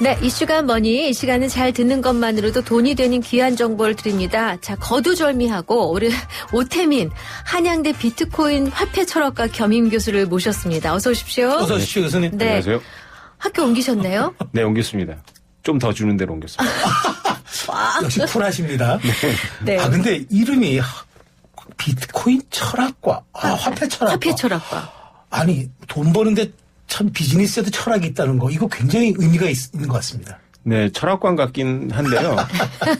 네, 이슈가 뭐니? 이 시간은 잘 듣는 것만으로도 돈이 되는 귀한 정보를 드립니다. 자, 거두절미하고 우리 오태민 한양대 비트코인 화폐 철학가 겸임 교수를 모셨습니다. 어서 오십시오. 어서 오십시오, 교수님. 네. 안녕하세요. 학교 옮기셨나요? 네, 옮겼습니다. 좀 더 주는 대로 옮겼습니다. 역시 쿨하십니다. 네. 아, 근데 이름이 비트코인 철학과, 화폐 철학과. 화폐 철학과. 아니, 돈 버는데 참 비즈니스에도 철학이 있다는 거, 이거 굉장히 의미가 있는 것 같습니다. 네, 철학관 같긴 한데요.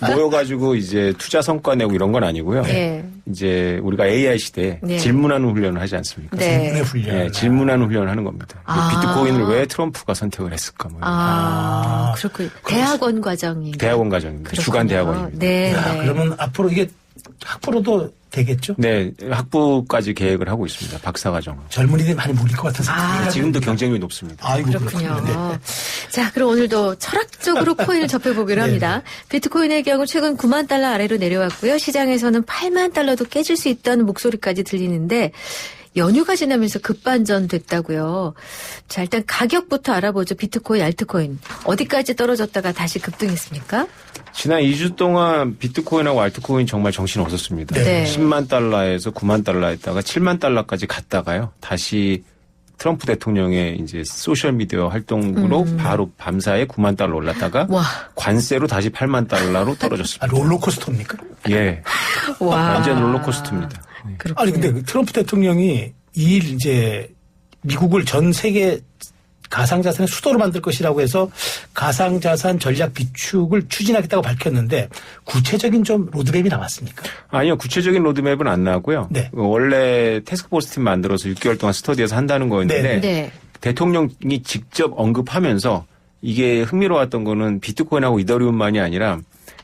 모여가지고 이제 투자 성과 내고 이런 건 아니고요. 네. 이제 우리가 AI 시대에 네. 질문하는 훈련을 하지 않습니까? 네. 질문의 훈련. 네, 질문하는 훈련을 하는 겁니다. 아. 비트코인을 왜 트럼프가 선택을 했을까? 뭐 아, 그렇군요. 대학원 과정이. 대학원 과정입니다. 주간 대학원입니다. 네. 야, 네. 그러면 앞으로 이게 학부로도 되겠죠? 네, 학부까지 계획을 하고 있습니다. 박사과정. 젊은이들이 많이 몰릴 것 같은 생각이 지금도 경쟁률이 높습니다. 아이고, 그렇군요. 그렇군요. 자, 그럼 오늘도 철학적으로 코인을 접해보기로 합니다. 비트코인의 경우 최근 9만 달러 아래로 내려왔고요. 시장에서는 8만 달러도 깨질 수 있다는 목소리까지 들리는데 연휴가 지나면서 급반전 됐다고요. 자, 일단 가격부터 알아보죠. 비트코인, 알트코인. 어디까지 떨어졌다가 다시 급등했습니까? 지난 2주 동안 비트코인하고 알트코인 정말 정신 없었습니다. 네. 10만 달러에서 9만 달러 했다가 7만 달러까지 갔다가요. 다시 트럼프 대통령의 이제 소셜미디어 활동으로 바로 밤사이에 9만 달러 올랐다가 와. 관세로 다시 8만 달러로 떨어졌습니다. 아, 롤러코스터입니까? 예. 와. 완전 롤러코스터입니다. 네. 그렇군요. 아니, 근데 트럼프 대통령이 이 일 이제 미국을 전 세계 가상자산의 수도로 만들 것이라고 해서 가상자산 전략 비축을 추진하겠다고 밝혔는데 구체적인 좀 로드맵이 나왔습니까? 아니요. 구체적인 로드맵은 안 나왔고요. 네. 원래 태스크포스 팀 만들어서 6개월 동안 스터디에서 한다는 거였는데 네. 대통령이 직접 언급하면서 이게 흥미로웠던 거는 비트코인하고 이더리움만이 아니라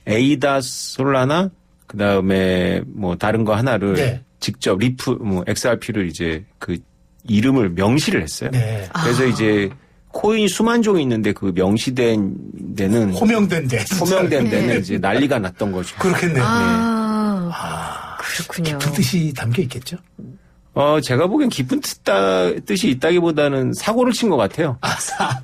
에이다, 솔라나 그다음에 뭐 다른 거 하나를 네. 직접 XRP를 이제 그 이름을 명시를 했어요. 네. 그래서 이제 코인이 수만 종이 있는데 그 명시된 데는 호명된 데. 호명된 데는 이제 난리가 났던 거죠. 그렇겠네요. 그렇군요. 그 뜻이 담겨 있겠죠? 제가 보기엔 깊은 뜻이 있다기보다는 사고를 친 것 같아요.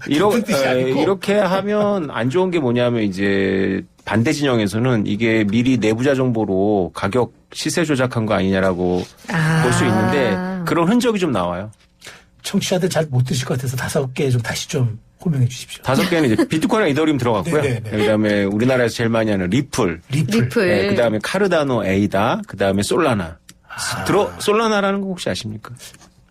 깊은 뜻이 아니고. 이렇게 하면 안 좋은 게 뭐냐면 이제 반대 진영에서는 이게 미리 내부자 정보로 가격 시세 조작한 거 아니냐라고 볼 수 있는데 그런 흔적이 좀 나와요. 청취자들 잘 못 드실 것 같아서 5개 좀 다시 좀 호명해 주십시오. 5개는 이제 비트코인이랑 이더리움 들어갔고요. 네네네. 그다음에 우리나라에서 제일 많이 하는 리플. 리플. 그다음에 카르다노, 에이다, 그다음에 솔라나. 솔라나라는 거 혹시 아십니까?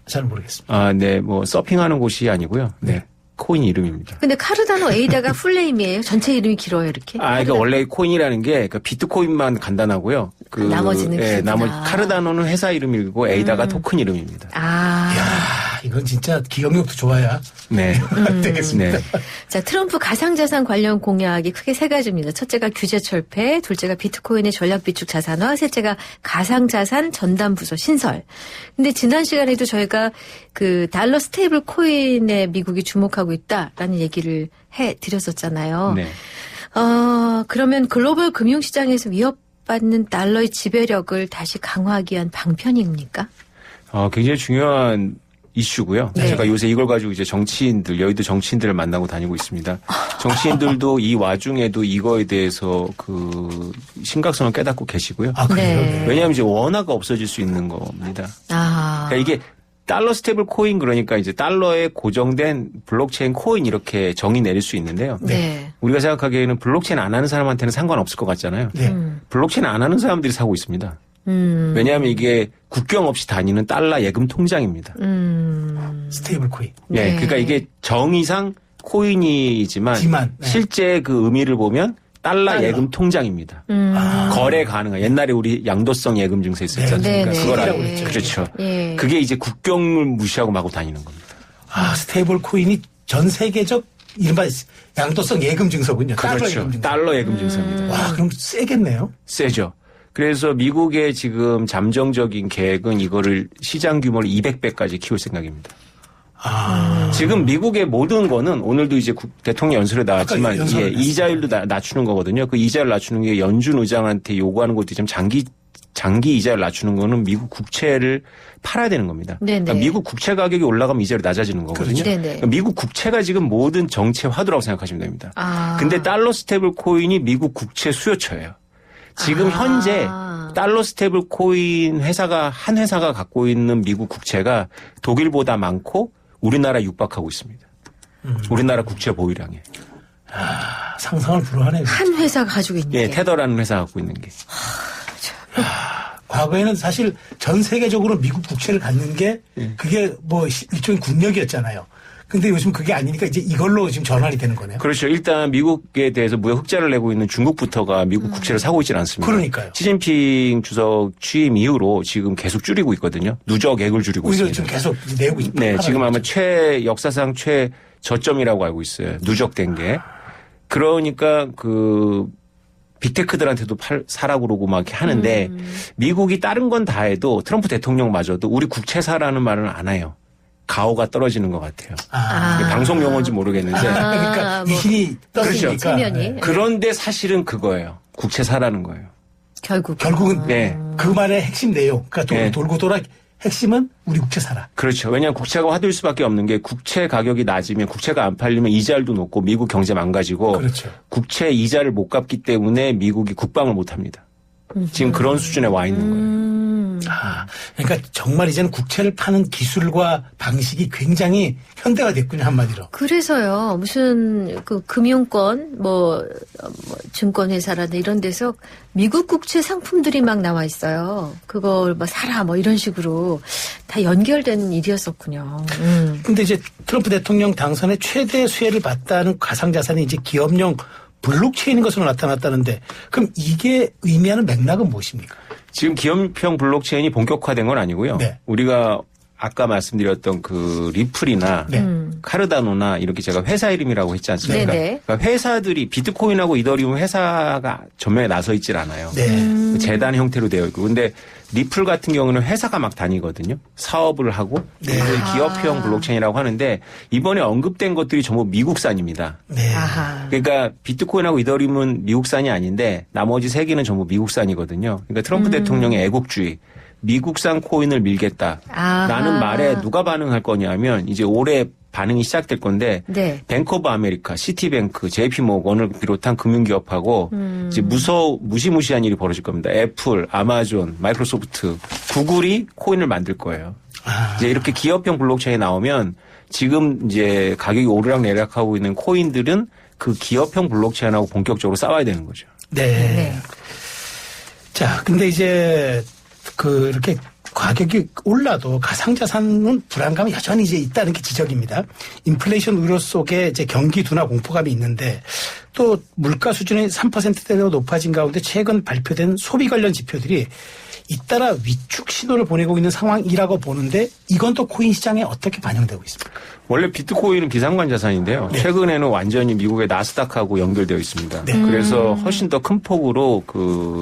잘 모르겠습니다. 아, 네, 뭐 서핑하는 곳이 아니고요. 네, 코인 이름입니다. 근데 카르다노 에이다가 풀네임이에요? 전체 이름이 길어요, 이렇게? 그러니까 원래 코인이라는 게 그 비트코인만 간단하고요. 나머지는 길구나. 나머지 카르다노는 회사 이름이고 에이다가 토큰 이름입니다. 이야, 이건 진짜 기억력도 좋아야. 네. 되겠습니다. 네. 자, 트럼프 가상자산 관련 공약이 크게 세 가지입니다. 첫째가 규제 철폐, 둘째가 비트코인의 전략 비축 자산화, 셋째가 가상자산 전담 부서 신설. 근데 지난 시간에도 저희가 그 달러 스테이블 코인에 미국이 주목하고 있다라는 얘기를 해 드렸었잖아요. 네. 그러면 글로벌 금융시장에서 위협받는 달러의 지배력을 다시 강화하기 위한 방편입니까? 굉장히 중요한 이슈고요. 네. 제가 요새 이걸 가지고 이제 여의도 정치인들을 만나고 다니고 있습니다. 정치인들도 이 와중에도 이거에 대해서 그 심각성을 깨닫고 계시고요. 아, 그래요? 네. 왜냐하면 이제 원화가 없어질 수 있는 겁니다. 그러니까 이게 달러 스테이블 코인 그러니까 이제 달러에 고정된 블록체인 코인 이렇게 정의 내릴 수 있는데요. 네. 우리가 생각하기에는 블록체인 안 하는 사람한테는 상관없을 것 같잖아요. 네. 블록체인 안 하는 사람들이 사고 있습니다. 왜냐하면 이게 국경 없이 다니는 달러 예금 통장입니다. 스테이블 코인. 예, 네. 그러니까 이게 정의상 코인이지만 네. 실제 그 의미를 보면 달러 예금 통장입니다. 거래 가능한. 옛날에 우리 양도성 예금 증서 있었지 네. 않습니까? 네, 그걸 네. 알고 네. 있죠. 그렇죠. 예. 그게 이제 국경을 무시하고 마구 다니는 겁니다. 스테이블 코인이 전 세계적 이른바 양도성 예금 증서군요. 달러 그렇죠. 예금 증서. 달러 예금 증서입니다. 와, 그럼 세겠네요. 세죠. 그래서 미국의 지금 잠정적인 계획은 이거를 시장 규모를 200배까지 키울 생각입니다. 지금 미국의 모든 거는 오늘도 이제 대통령 연설에 나왔지만 아까 연설을 이자율도 낮추는 거거든요. 그 이자율 낮추는 게 연준 의장한테 요구하는 것도 좀 장기 이자를 낮추는 거는 미국 국채를 팔아야 되는 겁니다. 네네. 그러니까 미국 국채 가격이 올라가면 이자율이 낮아지는 거거든요. 네네. 그러니까 미국 국채가 지금 모든 정체 화두라고 생각하시면 됩니다. 아. 근데 달러 스테이블 코인이 미국 국채 수요처예요. 지금 현재 달러 스테이블 코인 한 회사가 갖고 있는 미국 국채가 독일보다 많고 우리나라 육박하고 있습니다. 우리나라 국채 보유량에. 상상을 불허하네요. 한 회사가 가지고 있는 예, 게. 테더라는 회사가 갖고 있는 게. 과거에는 사실 전 세계적으로 미국 국채를 갖는 게 그게 뭐 일종의 국력이었잖아요. 근데 요즘 그게 아니니까 이제 이걸로 지금 전환이 되는 거네요. 그렇죠. 일단 미국에 대해서 무역 흑자를 내고 있는 중국부터가 미국 국채를 사고 있지는 않습니다. 그러니까요. 시진핑 주석 취임 이후로 지금 계속 줄이고 있거든요. 누적액을 줄이고 오히려 있습니다. 지금 계속 내고 있죠. 네, 지금 아마 역사상 최저점이라고 알고 있어요. 누적된 게. 그러니까 빅테크들한테도 사라고 그러고 막 이렇게 하는데 미국이 다른 건 다 해도 트럼프 대통령마저도 우리 국채 사라는 말은 안 해요. 가오가 떨어지는 것 같아요. 방송 용어인지 모르겠는데. 그러니까 뭐 위신이 떴으니까. 체면이. 그런데 사실은 그거예요. 국채 사라는 거예요. 결국은 네. 그 말의 핵심 내용. 그러니까 네. 돌고 돌아 핵심은 우리 국채 사라. 그렇죠. 왜냐하면 국채가 화두일 수밖에 없는 게 국채 가격이 낮으면 국채가 안 팔리면 이자율도 높고 미국 경제 망가지고 그렇죠. 국채 이자를 못 갚기 때문에 미국이 국방을 못 합니다. 지금 그런 수준에 와 있는 거예요. 그러니까 정말 이제는 국채를 파는 기술과 방식이 굉장히 현대화 됐군요, 한마디로. 그래서요. 무슨 금융권 증권회사라든 이런 데서 미국 국채 상품들이 막 나와 있어요. 그걸 사라 이런 식으로 다 연결된 일이었었군요. 근데 이제 트럼프 대통령 당선에 최대 수혜를 받다는 가상자산이 이제 기업용 블록체인인 것으로 나타났다는데 그럼 이게 의미하는 맥락은 무엇입니까? 지금 기업형 블록체인이 본격화된 건 아니고요. 네. 우리가 아까 말씀드렸던 리플이나 네. 카르다노나 이렇게 제가 회사 이름이라고 했지 않습니까? 네네. 그러니까 회사들이 비트코인하고 이더리움 회사가 전면에 나서 있질 않아요. 네. 재단 형태로 되어 있고. 근데 리플 같은 경우는 회사가 막 다니거든요. 사업을 하고. 네. 그래서 기업형 블록체인이라고 하는데 이번에 언급된 것들이 전부 미국산입니다. 네. 아하. 그러니까 비트코인하고 이더리움은 미국산이 아닌데 나머지 세 개는 전부 미국산이거든요. 그러니까 트럼프 대통령의 애국주의. 미국산 코인을 밀겠다라는 아하. 말에 누가 반응할 거냐면 이제 올해 반응이 시작될 건데 네. 뱅크 오브 아메리카, 시티뱅크, JP모건을 비롯한 금융기업하고 이제 무시무시한 일이 벌어질 겁니다. 애플, 아마존, 마이크로소프트, 구글이 코인을 만들 거예요. 이제 이렇게 기업형 블록체인이 나오면 지금 이제 가격이 오르락내리락하고 있는 코인들은 그 기업형 블록체인하고 본격적으로 싸워야 되는 거죠. 네. 네. 자, 근데 이제 이렇게 가격이 올라도 가상자산은 불안감이 여전히 이제 있다는 게 지적입니다. 인플레이션 우려 속에 이제 경기 둔화 공포감이 있는데 또 물가 수준이 3%대로 높아진 가운데 최근 발표된 소비 관련 지표들이 잇따라 위축 신호를 보내고 있는 상황이라고 보는데 이건 또 코인 시장에 어떻게 반영되고 있습니까? 원래 비트코인은 비상관 자산인데요. 네. 최근에는 완전히 미국의 나스닥하고 연결되어 있습니다. 네. 그래서 훨씬 더 큰 폭으로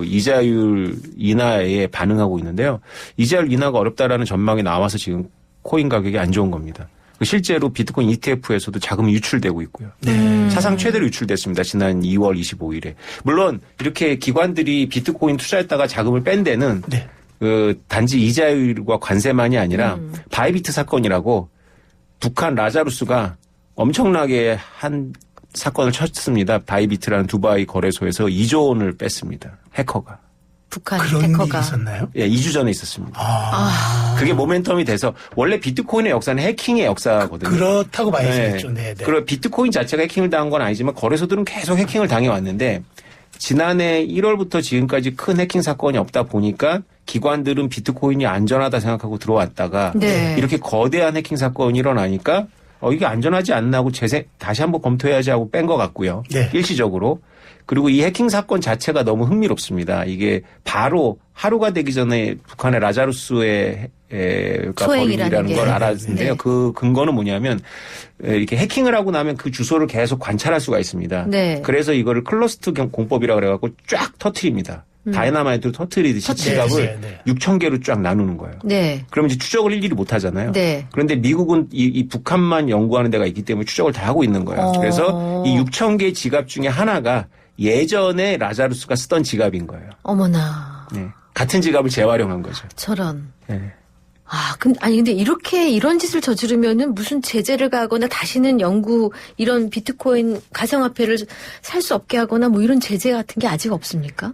이자율 인하에 반응하고 있는데요. 이자율 인하가 어렵다라는 전망이 나와서 지금 코인 가격이 안 좋은 겁니다. 실제로 비트코인 ETF에서도 자금이 유출되고 있고요. 사상 최대로 유출됐습니다. 지난 2월 25일에. 물론 이렇게 기관들이 비트코인 투자했다가 자금을 뺀 데는 네. 단지 이자율과 관세만이 아니라 바이비트 사건이라고 북한 라자루스가 엄청나게 한 사건을 쳤습니다. 바이비트라는 두바이 거래소에서 2조 원을 뺐습니다. 해커가. 북한 그런 일이 해커가. 있었나요? 예, 2주 전에 있었습니다. 그게 모멘텀이 돼서 원래 비트코인의 역사는 해킹의 역사거든요. 그렇다고 봐야겠죠. 네. 네. 네. 그리고 비트코인 자체가 해킹을 당한 건 아니지만 거래소들은 계속 해킹을 당해왔는데 지난해 1월부터 지금까지 큰 해킹 사건이 없다 보니까 기관들은 비트코인이 안전하다 생각하고 들어왔다가 네. 이렇게 거대한 해킹 사건이 일어나니까 이게 안전하지 않나 하고 다시 한번 검토해야지 하고 뺀 것 같고요. 네. 일시적으로. 그리고 이 해킹 사건 자체가 너무 흥미롭습니다. 이게 바로 하루가 되기 전에 북한의 라자루스의 소행이라는 벌이라는 걸 게. 알았는데요. 네. 그 근거는 뭐냐면 이렇게 해킹을 하고 나면 그 주소를 계속 관찰할 수가 있습니다. 네. 그래서 이거를 클러스터 공법이라고 그래갖고 쫙 터트립니다. 다이나마이트로 터트리듯이 지갑을 네. 6천 개로 쫙 나누는 거예요. 네. 그러면 이제 추적을 일일이 못 하잖아요. 네. 그런데 미국은 이 북한만 연구하는 데가 있기 때문에 추적을 다 하고 있는 거예요. 그래서 이 6천 개 지갑 중에 하나가 예전에 라자루스가 쓰던 지갑인 거예요. 어머나. 네. 같은 지갑을 재활용한 거죠. 저런. 예. 근데 이런 짓을 저지르면은 무슨 제재를 가하거나 다시는 이런 비트코인 가상화폐를 살 수 없게 하거나 뭐 이런 제재 같은 게 아직 없습니까?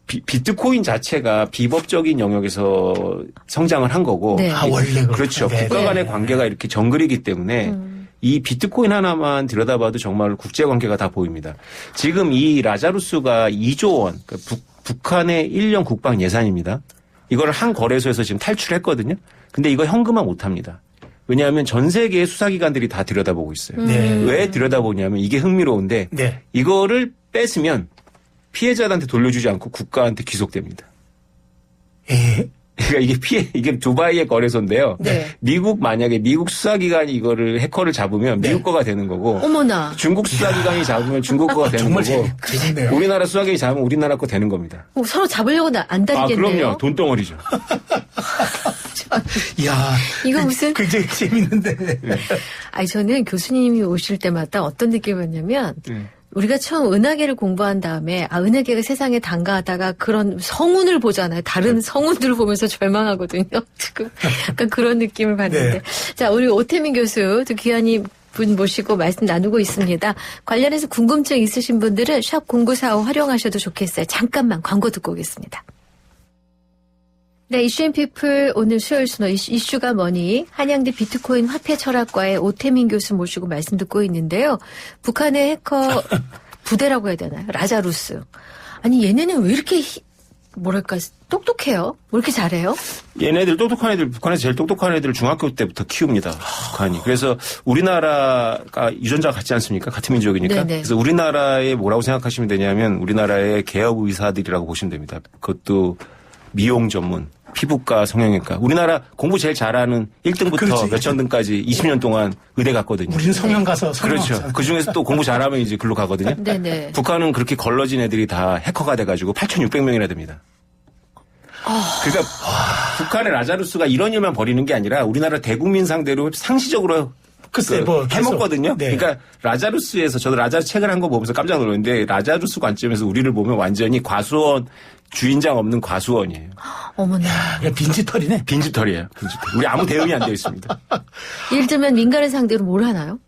비트코인 자체가 비법적인 영역에서 성장을 한 거고. 네. 원래 그렇죠. 네. 국가 간의 관계가 이렇게 정글이기 때문에 이 비트코인 하나만 들여다봐도 정말 국제 관계가 다 보입니다. 지금 이 라자루스가 2조 원, 그러니까 북한의 1년 국방 예산입니다. 이걸 한 거래소에서 지금 탈출했거든요. 근데 이거 현금화 못 합니다. 왜냐하면 전 세계의 수사기관들이 다 들여다보고 있어요. 네. 왜 들여다보냐면 이게 흥미로운데 네. 이거를 뺏으면 피해자한테 돌려주지 않고 국가한테 귀속됩니다. 예. 그러니까 이게 두바이의 거래소인데요. 네. 만약에 미국 수사기관이 이거를 해커를 잡으면 미국 거가 되는 거고. 어머나. 중국 수사기관이 잡으면 중국 거가 되는 정말 거고. 재밌네요. 우리나라 수사기관이 잡으면 우리나라 거 되는 겁니다. 서로 잡으려고 안 다니겠네요. 그럼요. 돈덩어리죠. 이야. 이거 무슨. 굉장히 재밌는데. 저는 교수님이 오실 때마다 어떤 느낌이었냐면, 우리가 처음 은하계를 공부한 다음에 은하계가 세상에 단가하다가 그런 성운을 보잖아요. 다른 성운들을 보면서 절망하거든요. 지금 약간 그런 느낌을 받는데. 네. 자, 우리 오태민 교수 또 귀한 분 모시고 말씀 나누고 있습니다. 관련해서 궁금증 있으신 분들은 샵 0945 활용하셔도 좋겠어요. 잠깐만 광고 듣고 오겠습니다. 네, 이슈앤피플 오늘 수요일 순서 이슈가 뭐니? 한양대 비트코인 화폐 철학과의 오태민 교수 모시고 말씀 듣고 있는데요. 북한의 해커 부대라고 해야 되나요? 라자루스. 아니 얘네는 왜 이렇게 똑똑해요? 왜 이렇게 잘해요? 얘네들 똑똑한 애들, 북한에서 제일 똑똑한 애들을 중학교 때부터 키웁니다. 북한이. 그래서 우리나라가 유전자가 같지 않습니까? 같은 민족이니까. 네네. 그래서 우리나라에 뭐라고 생각하시면 되냐면 우리나라의 개업 의사들이라고 보시면 됩니다. 그것도 미용 전문. 피부과, 성형외과. 우리나라 공부 제일 잘하는 1등부터 그렇지. 몇천 등까지 20년 동안 의대 갔거든요. 우리는 성형 가서 성형 그렇죠. 하잖아요. 그 중에서 또 공부 잘하면 이제 글로 가거든요. 네네. 북한은 그렇게 걸러진 애들이 다 해커가 돼가지고 8,600명이나 됩니다. 그러니까 북한의 라자루스가 이런 일만 벌이는 게 아니라 우리나라 대국민 상대로 상시적으로 글쎄, 해먹거든요. 네. 그러니까 라자루스에서 저도 라자루스 책을 한 거 보면서 깜짝 놀랐는데 라자루스 관점에서 우리를 보면 완전히 과수원 주인장 없는 과수원이에요. 어머나. 그냥 빈지털이네. 빈지털이에요. 빈지털. 우리 아무 대응이 안 되어 있습니다. 예를 들면 민간을 상대로 뭘 하나요?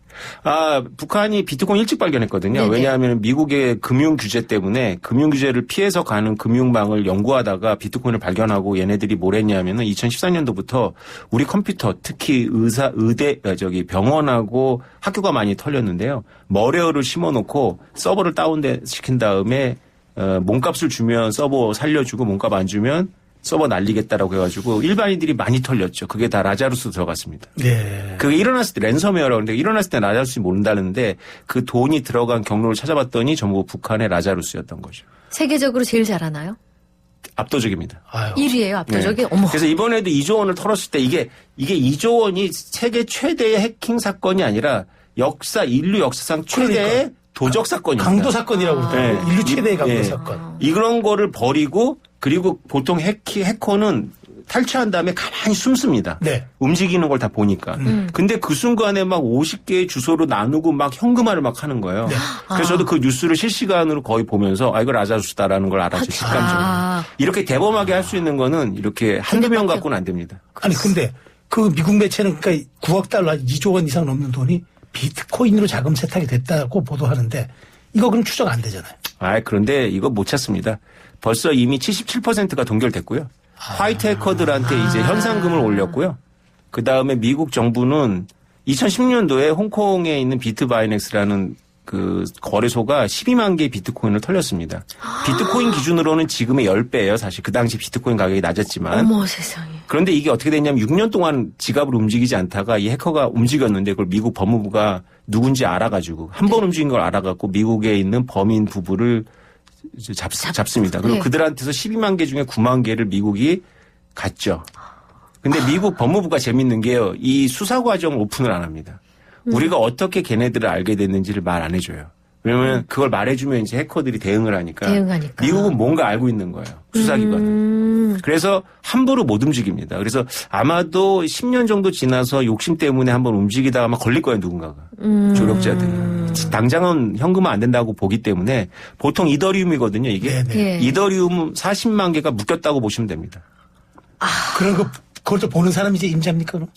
북한이 비트코인 일찍 발견했거든요. 네네. 왜냐하면 미국의 금융 규제 때문에 금융 규제를 피해서 가는 금융망을 연구하다가 비트코인을 발견하고 얘네들이 뭘 했냐면은 2014년도부터 우리 컴퓨터 특히 병원하고 학교가 많이 털렸는데요. 머레어를 심어놓고 서버를 시킨 다음에 몸값을 주면 서버 살려주고 몸값 안 주면 서버 날리겠다라고 해가지고 일반인들이 많이 털렸죠. 그게 다 라자루스 들어갔습니다. 네. 그게 일어났을 때 랜섬웨어라고 하는데 일어났을 때 라자루스는 모른다는데 그 돈이 들어간 경로를 찾아봤더니 전부 북한의 라자루스였던 거죠. 세계적으로 제일 잘하나요? 압도적입니다. 아유. 1위예요, 압도적인. 네. 어머. 그래서 이번에도 2조 원을 털었을 때 이게 2조 원이 세계 최대의 해킹 사건이 아니라 인류 역사상 최대의 도적 사건입니다. 강도 사건이라고 그러더라고요. 네. 인류 최대의 강도 네. 사건. 이런 거를 버리고 그리고 보통 해커는 탈취한 다음에 가만히 숨습니다. 네. 움직이는 걸 다 보니까. 근데 그 순간에 막 50개의 주소로 나누고 막 현금화를 막 하는 거예요. 네. 그래서 저도 그 뉴스를 실시간으로 거의 보면서 이거 라자루스다라는 걸 알았죠. 직감적으로. 이렇게 대범하게 할 수 있는 거는 이렇게 한두 명 갖고는 안 됩니다. 아니 근데 그 미국 매체는 그러니까 9억 달러 2조 원 이상 넘는 돈이 비트코인으로 자금 세탁이 됐다고 보도하는데 이거 그럼 추적 안 되잖아요. 그런데 이거 못 찾습니다. 벌써 이미 77%가 동결됐고요. 화이트 해커들한테 이제 현상금을 올렸고요. 그 다음에 미국 정부는 2010년도에 홍콩에 있는 비트바이넥스라는 그 거래소가 12만 개의 비트코인을 털렸습니다. 비트코인 기준으로는 지금의 10배예요. 사실 그 당시 비트코인 가격이 낮았지만. 어머 세상에. 그런데 이게 어떻게 됐냐면 6년 동안 지갑을 움직이지 않다가 이 해커가 움직였는데 그걸 미국 법무부가 누군지 알아가지고 한 번 움직인 걸 알아갖고 미국에 있는 범인 부부를 잡습니다. 그리고 네. 그들한테서 12만 개 중에 9만 개를 미국이 갔죠. 근데 미국 법무부가 재밌는 게요. 이 수사 과정 오픈을 안 합니다. 우리가 어떻게 걔네들을 알게 됐는지를 말 안 해줘요. 왜냐면 그걸 말해주면 이제 해커들이 대응을 하니까. 대응하니까. 미국은 뭔가 알고 있는 거예요. 수사기관은. 그래서 함부로 못 움직입니다. 그래서 아마도 10년 정도 지나서 욕심 때문에 한번 움직이다가 아마 걸릴 거예요. 누군가가. 조력자들은. 당장은 현금화 안 된다고 보기 때문에 보통 이더리움이거든요. 이게. 네네. 예. 이더리움 40만 개가 묶였다고 보시면 됩니다. 그런 거 그걸 또 보는 사람이 이제 임자입니까? 그럼?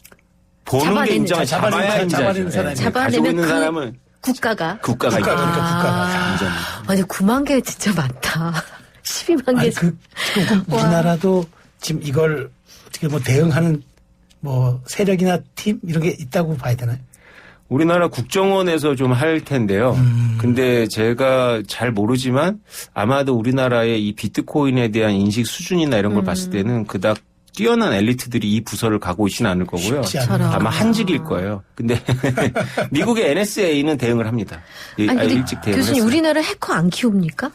보는 게 인정을 잡아내는 잡아야 사람이. 가지고 있는 그 사람은 국가가. 국가가 그러니까 아. 인정입니다. 아니 9만 개 진짜 많다. 12만 개. 아니, 지금 우리나라도 지금 이걸 어떻게 뭐 대응하는 뭐 세력이나 팀 이런 게 있다고 봐야 되나요? 우리나라 국정원에서 좀 할 텐데요. 근데 제가 잘 모르지만 아마도 우리나라의 이 비트코인에 대한 인식 수준이나 이런 걸 봤을 때는 그닥 뛰어난 엘리트들이 이 부서를 가고 있지는 않을 거고요. 쉽지 않아요. 아마 한직일 거예요. 근데 미국의 NSA는 대응을 합니다. 아니 근데 일찍 대응을 교수님 했어요. 우리나라 해커 안 키웁니까?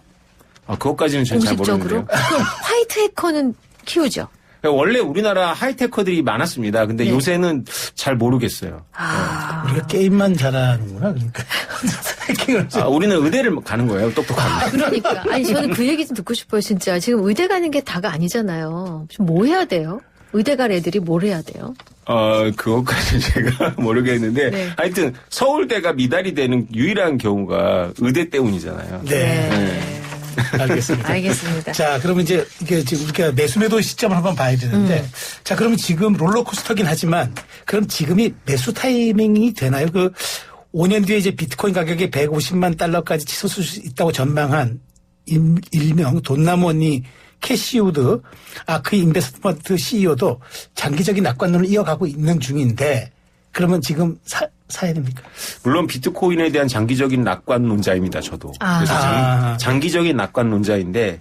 그것까지는 저는 잘 공식적으로? 모르는데요. 그럼 화이트 해커는 키우죠. 원래 우리나라 하이테커들이 많았습니다. 근데 네. 요새는 잘 모르겠어요. 아. 우리가 게임만 잘하는구나. 그러니까. 해킹을 우리는 의대를 가는 거예요. 똑똑한. 그러니까. 아니, 저는 그 얘기 좀 듣고 싶어요, 진짜. 지금 의대 가는 게 다가 아니잖아요. 지금 뭐 해야 돼요? 의대 갈 애들이 뭘 해야 돼요? 그것까지 제가 모르겠는데. 네. 하여튼 서울대가 미달이 되는 유일한 경우가 의대 때문이잖아요. 네. 알겠습니다. 알겠습니다. 자, 그러면 이제 이게 지금 우리가 매수매도 시점을 한번 봐야 되는데, 자, 그러면 지금 롤러코스터긴 하지만, 그럼 지금이 매수 타이밍이 되나요? 5년 뒤에 이제 비트코인 가격이 150만 달러까지 치솟을 수 있다고 전망한 일명 돈나무 언니 캐시우드 아크 인베스트먼트 CEO도 장기적인 낙관론을 이어가고 있는 중인데, 그러면 지금 사야 됩니까? 물론 비트코인에 대한 장기적인 낙관론자입니다. 저도. 그래서 장기적인 낙관론자인데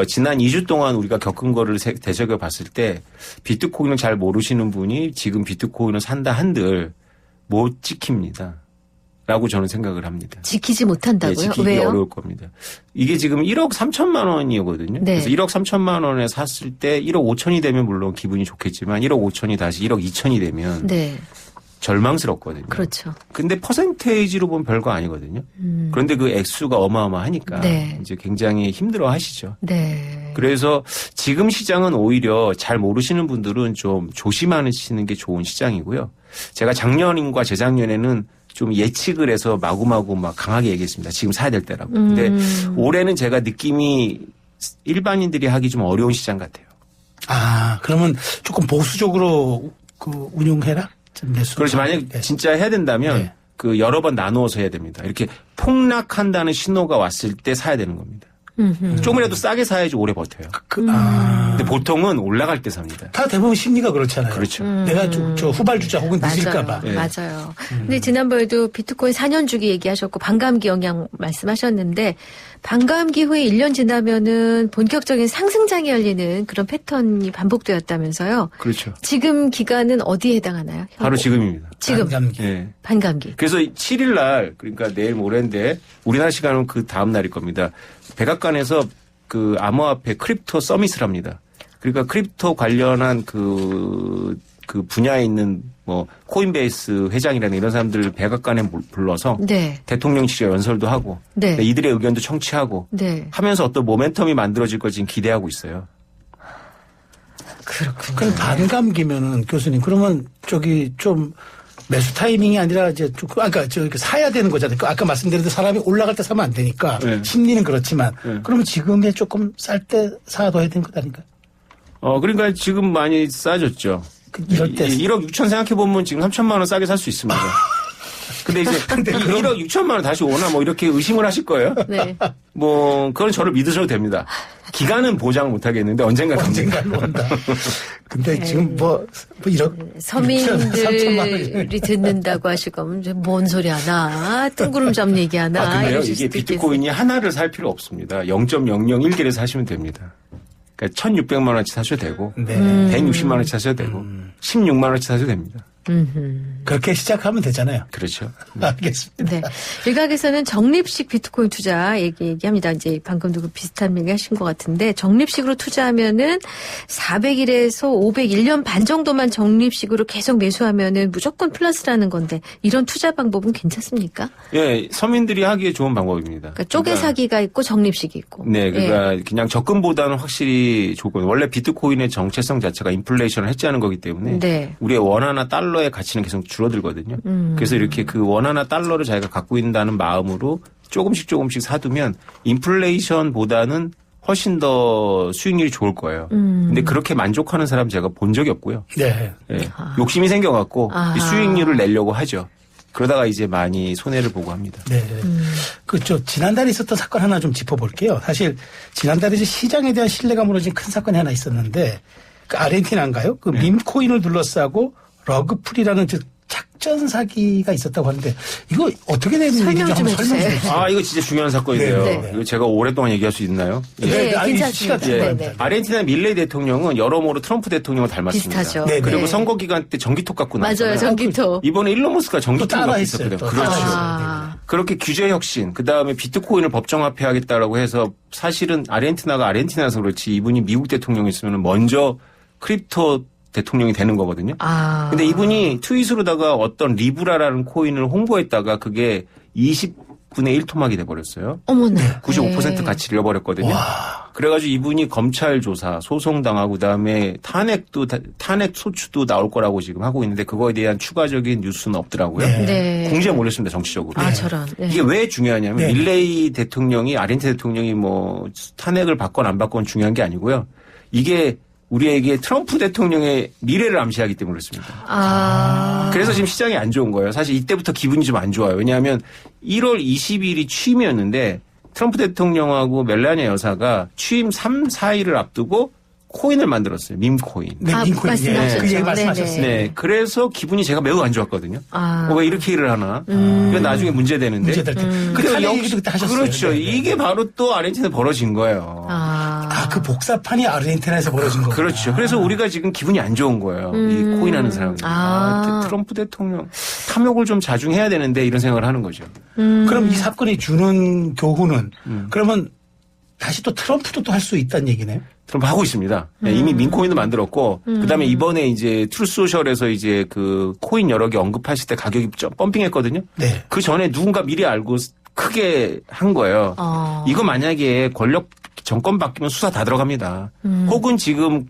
지난 2주 동안 우리가 겪은 거를 되새겨 봤을 때 비트코인을 잘 모르시는 분이 지금 비트코인을 산다 한들 못 지킵니다. 라고 저는 생각을 합니다. 지키지 못한다고요? 지키기 왜요? 어려울 겁니다. 이게 지금 1억 3천만 원이거든요. 네. 그래서 1억 3천만 원에 샀을 때 1억 5천이 되면 물론 기분이 좋겠지만 1억 5천이 다시 1억 2천이 되면 네. 절망스럽거든요. 그렇죠. 근데 퍼센테이지로 보면 별거 아니거든요. 그런데 그 액수가 어마어마하니까 네. 이제 굉장히 힘들어 하시죠. 네. 그래서 지금 시장은 오히려 잘 모르시는 분들은 좀 조심하시는 게 좋은 시장이고요. 제가 작년인과 재작년에는 좀 예측을 해서 마구마구 막 강하게 얘기했습니다. 지금 사야 될 때라고. 근데 올해는 제가 느낌이 일반인들이 하기 좀 어려운 시장 같아요. 그러면 조금 보수적으로 운용해라? 그렇지. 만약 진짜 해야 된다면 네. 여러 번 나누어서 해야 됩니다. 이렇게 폭락한다는 신호가 왔을 때 사야 되는 겁니다. 조금이라도 싸게 사야지 오래 버텨요. 근데 보통은 올라갈 때 삽니다. 다 대부분 심리가 그렇잖아요. 그렇죠. 내가 저 후발주자 혹은 늦을까봐. 맞아요. 맞아요. 근데 지난번에도 비트코인 4년 주기 얘기하셨고 반감기 영향 말씀하셨는데 반감기 후에 1년 지나면은 본격적인 상승장이 열리는 그런 패턴이 반복되었다면서요. 그렇죠. 지금 기간은 어디에 해당하나요? 바로 지금입니다. 지금. 반감기. 예. 반감기. 그래서 7일 날 그러니까 내일 모레인데 우리나라 시간은 그 다음 날일 겁니다. 백악관에서 암호화폐 크립토 서밋을 합니다. 그러니까 크립토 관련한 그 분야에 있는 뭐 코인베이스 회장이라는 이런 사람들 백악관에 불러서 네. 대통령실에 연설도 하고 네. 이들의 의견도 청취하고 네. 하면서 어떤 모멘텀이 만들어질 걸 지금 기대하고 있어요. 그렇군요. 그럼 반감기면은 교수님 그러면 좀 매수 타이밍이 아니라 이제 아까 사야 되는 거잖아요. 아까 말씀드린 대로 사람이 올라갈 때 사면 안 되니까 네. 심리는 그렇지만 네. 그러면 지금에 조금 쌀 때 사둬야 되는 것 아닌가요? 그러니까 지금 많이 싸졌죠. 이럴 때 1억 6천 생각해보면 지금 3천만 원 싸게 살 수 있습니다. 근데 이제 1억 6천만 원 다시 오나 뭐 이렇게 의심을 하실 거예요. 네. 그건 저를 믿으셔도 됩니다. 기간은 보장 못 하겠는데 언젠가 갑니다. 언젠가 온다. 근데 지금 이런 서민들이 듣는다고 하실 거면 뭔 소리 하나 뜬구름 잡는 얘기 하나 근데요, 이러실 이게 수도 비트코인이 하나를 살 필요 없습니다. 0.001개를 사시면 됩니다. 그러니까 1,600만 원치 사셔도 되고, 네. 160만 원치 사셔도 되고, 16만 원치 사셔도 됩니다. 그렇게 시작하면 되잖아요. 그렇죠. 알겠습니다. 네. 일각에서는 적립식 비트코인 투자 얘기합니다. 이제 방금도 그 비슷한 얘기 하신 것 같은데 적립식으로 투자하면은 400일에서 501년 반 정도만 적립식으로 계속 매수하면은 무조건 플러스라는 건데 이런 투자 방법은 괜찮습니까? 예, 서민들이 하기에 좋은 방법입니다. 그러니까 쪼개 사기가 있고 적립식이 있고. 네, 그러니까 예. 그냥 적금보다는 확실히 좋고 원래 비트코인의 정체성 자체가 인플레이션을 해지하는 거기 때문에 네. 우리의 원화나 달러의 가치는 계속 줄어들거든요. 그래서 이렇게 그 원화나 달러를 자기가 갖고 있다는 마음으로 조금씩 사두면 인플레이션보다는 훨씬 더 수익률이 좋을 거예요. 근데 그렇게 만족하는 사람 제가 본 적이 없고요. 네. 예, 욕심이 생겨갖고 아하. 이 수익률을 내려고 하죠. 그러다가 이제 많이 손해를 보고 합니다. 네. 지난달에 있었던 사건 하나 좀 짚어볼게요. 사실 지난달에 이제 시장에 대한 신뢰가 무너진 큰 사건이 하나 있었는데 그 아르헨티나인가요? 그 밈코인을 둘러싸고 러그풀이라는 작전 사기가 있었다고 하는데 이거 어떻게 된 설명 일인지 좀 한번 설명 좀 해주세요. 해주세요. 이거 진짜 중요한 사건인데요. 네. 이거 제가 오랫동안 얘기할 수 있나요? 네, 아니, 괜찮습니다. 시간 예. 네. 아르헨티나 밀레이 대통령은 여러모로 트럼프 대통령을 닮았습니다. 비슷하죠. 네, 그리고 네. 선거 기간 때 전기톱 갖고 나왔잖아요. 맞아요. 전기톱. 이번에 일론 머스크가 전기톱 또 갖고 따라했어요, 있었거든요. 또. 그렇죠. 아. 그렇게 규제 혁신, 그다음에 비트코인을 법정화폐하겠다라고 해서 사실은 아르헨티나가 아르헨티나에서 그렇지 이분이 미국 대통령이 있으면 먼저 크립토 대통령이 되는 거거든요. 근데 이분이 트윗으로다가 어떤 리브라라는 코인을 홍보했다가 그게 20분의 1 토막이 돼버렸어요. 어머나. 95% 네. 가치를 잃어버렸거든요. 그래가지고 이분이 검찰 조사, 소송당하고 그다음에 탄핵 소추도 나올 거라고 지금 하고 있는데 그거에 대한 추가적인 뉴스는 없더라고요. 네. 궁지에 몰렸습니다, 정치적으로. 아, 저런. 네. 이게 왜 중요하냐면 네. 밀레이 대통령이 아르헨티나 대통령이 뭐 탄핵을 받건 안 받건 중요한 게 아니고요. 이게 우리에게 트럼프 대통령의 미래를 암시하기 때문에 그렇습니다. 그래서 지금 시장이 안 좋은 거예요. 사실 이때부터 기분이 좀 안 좋아요. 왜냐하면 1월 20일이 취임이었는데 트럼프 대통령하고 멜라니아 여사가 취임 3, 4일을 앞두고 코인을 만들었어요. 밈코인. 네, 아, 링크인. 말씀하셨죠. 그 얘기 말씀하셨어요. 네. 그래서 기분이 제가 매우 안 좋았거든요. 왜 이렇게 일을 하나. 그게 나중에 문제되는데. 문제될 때. 그 탄핵 얘기도 그때 하셨어요. 그렇죠. 네, 네. 이게 바로 또 아르헨티나에 벌어진 거예요. 그 복사판이 아르헨티나에서 벌어진 거구나. 그렇죠. 그래서 우리가 지금 기분이 안 좋은 거예요. 이 코인 하는 사람들. 트럼프 대통령 탐욕을 좀 자중해야 되는데 이런 생각을 하는 거죠. 그럼 이 사건이 주는 교훈은 그러면 다시 또 트럼프도 또 할 수 있다는 얘기네요. 트럼프 하고 있습니다. 네, 이미 민코인도 만들었고, 그다음에 이번에 이제 트루소셜에서 이제 그 코인 여러 개 언급하실 때 가격이 좀 펌핑했거든요. 네. 그 전에 누군가 미리 알고 크게 한 거예요. 이거 만약에 정권 바뀌면 수사 다 들어갑니다. 혹은 지금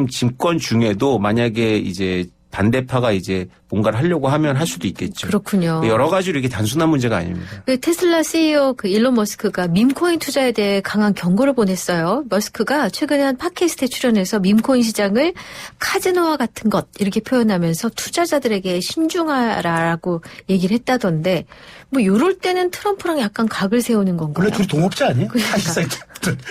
집권 중에도 만약에 이제 반대파가 이제 뭔가를 하려고 하면 할 수도 있겠죠. 그렇군요. 여러 가지로 이게 단순한 문제가 아닙니다. 그 테슬라 CEO 그 일론 머스크가 밈코인 투자에 대해 강한 경고를 보냈어요. 머스크가 최근에 한 팟캐스트에 출연해서 밈코인 시장을 카지노와 같은 것 이렇게 표현하면서 투자자들에게 신중하라고 얘기를 했다던데 뭐 이럴 때는 트럼프랑 약간 각을 세우는 건가요? 원래 둘이 동업자 아니에요? 사실상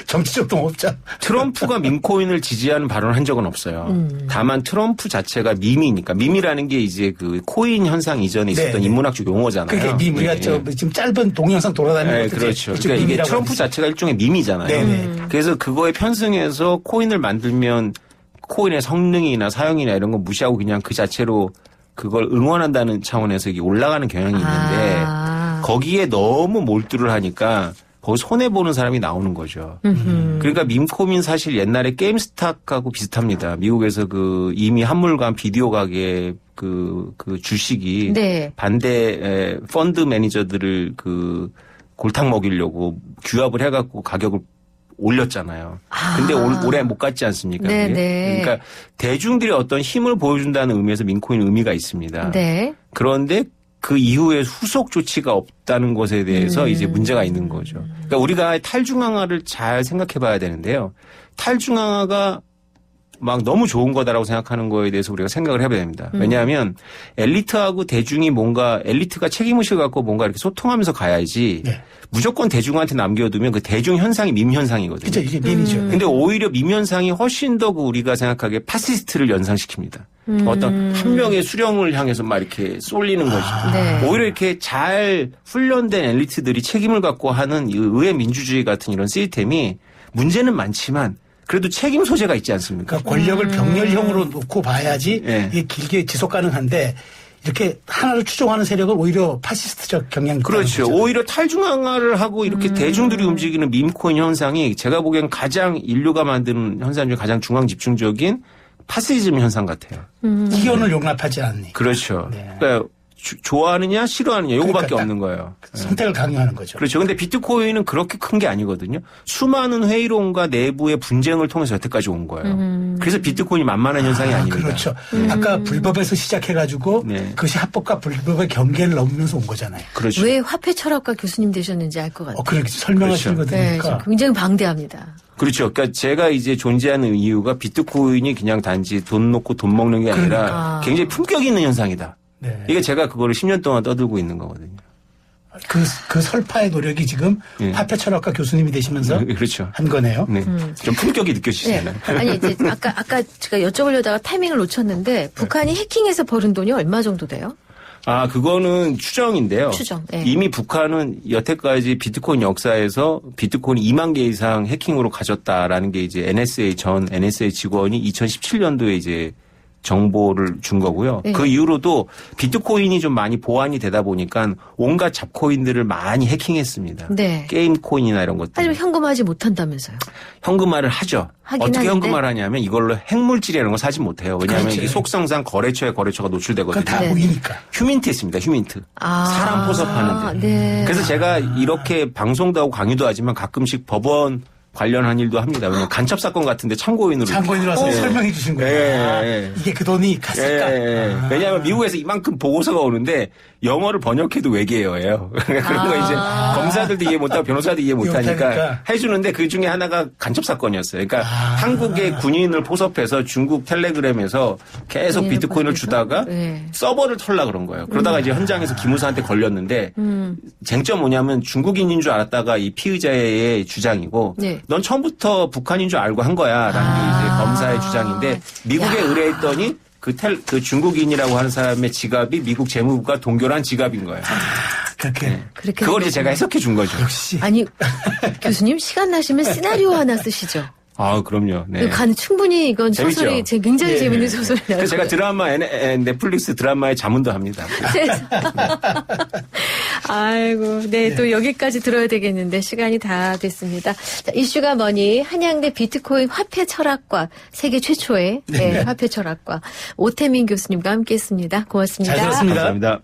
정치적 동업자. 트럼프가 밈코인을 지지하는 발언을 한 적은 없어요. 다만 트럼프 자체가 밈이니까 밈이라는 게 이제 그 코인 현상 이전에 있었던 네. 인문학적 용어잖아요. 그게 밈, 우리가 네. 지금 짧은 동영상 돌아다니는 네, 것도 그렇죠. 이제 그러니까 이게 밈이라고 트럼프 하죠. 자체가 일종의 밈이잖아요. 네네. 그래서 그거에 편승해서 코인을 만들면 코인의 성능이나 사용이나 이런 거 무시하고 그냥 그 자체로 그걸 응원한다는 차원에서 이게 올라가는 경향이 있는데 거기에 너무 몰두를 하니까 거기 손해보는 사람이 나오는 거죠. 그러니까 밈코인 사실 옛날에 게임스탁하고 비슷합니다. 미국에서 그 이미 한물간 비디오 가게 그 주식이 네. 반대 펀드 매니저들을 그 골탕 먹이려고 규합을 해갖고 가격을 올렸잖아요. 근데 올해 못 갔지 않습니까? 네네. 그게? 그러니까 대중들이 어떤 힘을 보여준다는 의미에서 민코인 의미가 있습니다. 네. 그런데 그 이후에 후속 조치가 없다는 것에 대해서 이제 문제가 있는 거죠. 그러니까 우리가 탈중앙화를 잘 생각해 봐야 되는데요. 탈중앙화가 막 너무 좋은 거다라고 생각하는 거에 대해서 우리가 생각을 해봐야 됩니다. 왜냐하면 엘리트하고 대중이 뭔가 엘리트가 책임의식을 갖고 뭔가 이렇게 소통하면서 가야지 네. 무조건 대중한테 남겨두면 그 대중 현상이 밈 현상이거든요. 그렇죠. 이게 밈이죠. 근데 오히려 밈 현상이 훨씬 더 그 우리가 생각하기에 파시스트를 연상시킵니다. 어떤 한 명의 수령을 향해서 막 이렇게 쏠리는 거죠. 네. 오히려 이렇게 잘 훈련된 엘리트들이 책임을 갖고 하는 이 의회 민주주의 같은 이런 시스템이 문제는 많지만 그래도 책임 소재가 있지 않습니까? 그러니까 권력을 병렬형으로 놓고 봐야지 네. 이게 길게 지속 가능한데 이렇게 하나를 추종하는 세력은 오히려 파시스트적 경향이 그렇죠. 있다는 거죠. 오히려 탈중앙화를 하고 이렇게 대중들이 움직이는 밈코인 현상이 제가 보기엔 가장 인류가 만드는 현상 중에 가장 중앙 집중적인 파시즘 현상 같아요. 이견을 용납하지 않니. 그렇죠. 네. 그러니까 좋아하느냐 싫어하느냐 요거밖에 그러니까 없는 거예요. 선택을 강요하는 거죠. 그렇죠. 근데 비트코인은 그렇게 큰 게 아니거든요. 수많은 회의론과 내부의 분쟁을 통해서 여태까지 온 거예요. 그래서 비트코인이 만만한 현상이 아닙니다. 그렇죠. 아까 불법에서 시작해가지고 네. 그것이 합법과 불법의 경계를 넘으면서 온 거잖아요. 그렇죠. 왜 화폐 철학과 교수님 되셨는지 알 것 같아요. 그렇게 설명하시는 거 네, 들으니까. 좀 굉장히 방대합니다. 그렇죠. 그러니까 제가 이제 존재하는 이유가 비트코인이 그냥 단지 돈 놓고 돈 먹는 게 아니라 그러니까. 굉장히 품격 있는 현상이다. 네. 이게 제가 그거를 10년 동안 떠들고 있는 거거든요. 그 설파의 노력이 지금 예. 화폐 철학과 교수님이 되시면서 그렇죠. 한 거네요. 네. 좀 품격이 네. 느껴지시잖아요. 아니, 이제 아까 제가 여쭤보려다가 타이밍을 놓쳤는데 북한이 해킹해서 벌은 돈이 얼마 정도 돼요? 아, 그거는 추정인데요. 추정, 예. 이미 북한은 여태까지 비트코인 역사에서 비트코인 2만 개 이상 해킹으로 가졌다라는 게 이제 전 NSA 직원이 2017년도에 이제 정보를 준 거고요. 네. 그 이후로도 비트코인이 좀 많이 보완이 되다 보니까 온갖 잡코인들을 많이 해킹했습니다. 네. 게임 코인이나 이런 것들. 하지만 현금화하지 못한다면서요. 현금화를 하죠. 하긴 어떻게 하는데. 현금화를 하냐면 이걸로 핵물질이라는 걸 사지 못해요. 왜냐하면 그렇지. 이게 속성상 거래처가 노출되거든요. 그건 다 네. 보이니까. 휴민트 했습니다. 휴민트. 아. 사람 포섭하는데. 네. 그래서 제가 이렇게 방송도 하고 강의도 하지만 가끔씩 법원 관련한 일도 합니다. 왜냐면 간첩 사건 같은데 참고인으로. 참고인으로 와서 설명해 주신 거예요. 예, 아, 예. 이게 그 돈이 갔을까? 왜냐하면 미국에서 이만큼 보고서가 오는데 영어를 번역해도 외계어예요. 그런 거 이제 검사들도 이해 못하고 변호사도 이해 못하니까 못하니까. 해주는데 그 중에 하나가 간첩 사건이었어요. 그러니까 한국의 군인을 포섭해서 중국 텔레그램에서 계속 네, 비트코인을 거기서? 주다가 네. 서버를 털라 그런 거예요. 그러다가 이제 현장에서 기무사한테 걸렸는데 쟁점 뭐냐면 중국인인 줄 알았다가 이 피의자의 주장이고 네. 넌 처음부터 북한인 줄 알고 한 거야라는 게 이제 검사의 주장인데 미국에 의뢰했더니 그 중국인이라고 하는 사람의 지갑이 미국 재무부가 동결한 지갑인 거예요. 그렇게. 그렇게 그걸 이제 생각하면. 제가 해석해 준 거죠. 역시. 아니, 교수님 시간 나시면 시나리오 하나 쓰시죠. 아, 그럼요. 네. 충분히 이건 재밌죠? 소설이 굉장히 예. 재밌는 소설이 나올 그래서 제가 거예요. 드라마 넷플릭스 드라마에 자문도 합니다. 아이고, 네, 또 여기까지 들어야 되겠는데 시간이 다 됐습니다. 자, 이슈가 뭐니 한양대 비트코인 화폐 철학과 세계 최초의 화폐 철학과 오태민 교수님과 함께했습니다. 고맙습니다. 잘 들었습니다. 감사합니다.